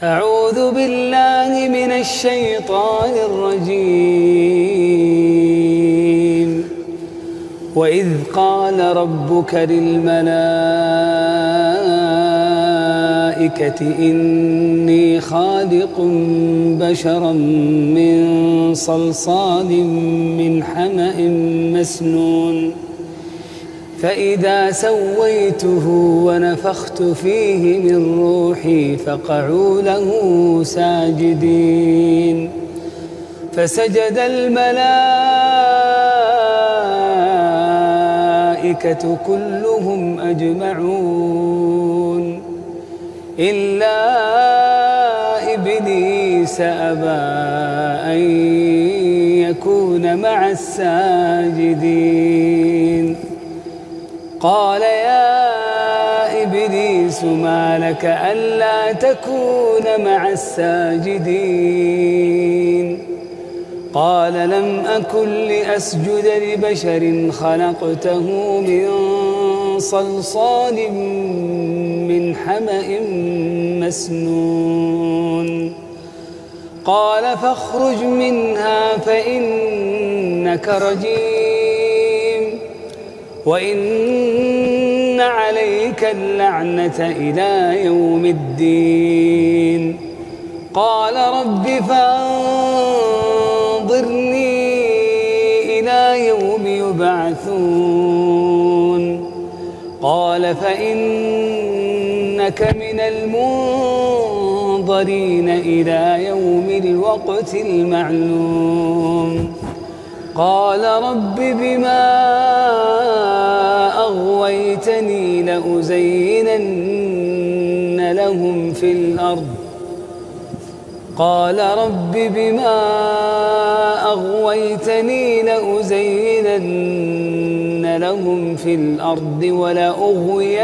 أعوذ بالله من الشيطان الرجيم. وإذ قال ربك للملائكة إني خالق بشرا من صلصال من حمأ مسنون فإذا سويته ونفخت فيه من روحي فقعوا له ساجدين. فسجد الملائكة كلهم أجمعون إلا إبليس أبى أن يكون مع الساجدين. قال يا إبليس ما لك ألا تكون مع الساجدين؟ قال لم أكن لأسجد لبشر خلقته من صلصال من حمأ مسنون. قال فاخرج منها فإنك رجيم وإن عليك اللعنة إلى يوم الدين. قال رب فانظرني إلى يوم يبعثون. قال فإنك من المنظرين إلى يوم الوقت المعلوم. قال رب بما أغويتني لأزينن لهم في الأرض. قال رب بما أغويتني لأزينن لهم في الأرض ولأغوينهم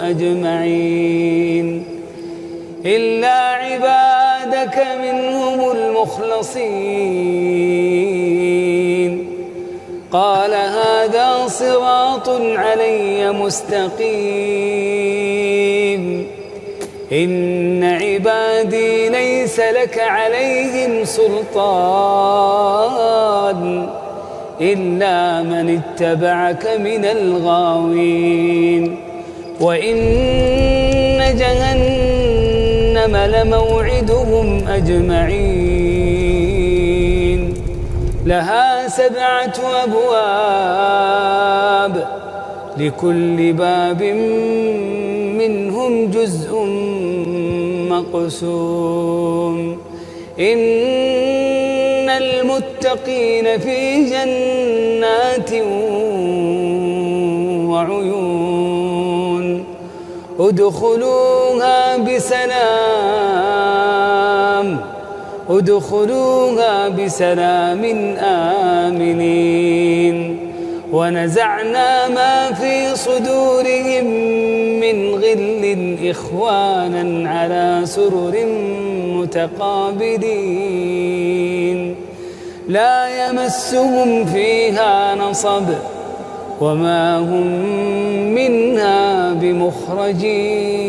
أجمعين إلا عبادك منهم المخلصين. قال هذا صراط علي مستقيم. إن عبادي ليس لك عليهم سلطان إلا من اتبعك من الغاوين. وإن جهنم لموعدهم أجمعين لها 7 أبواب لكل باب منهم جزء مقسوم. إن المتقين في جنات وعيون ادخلوها بسلام آمنين. ونزعنا ما في صدورهم من غل إخوانا على سرر متقابلين لا يمسهم فيها نصب وما هم منها بمخرجين.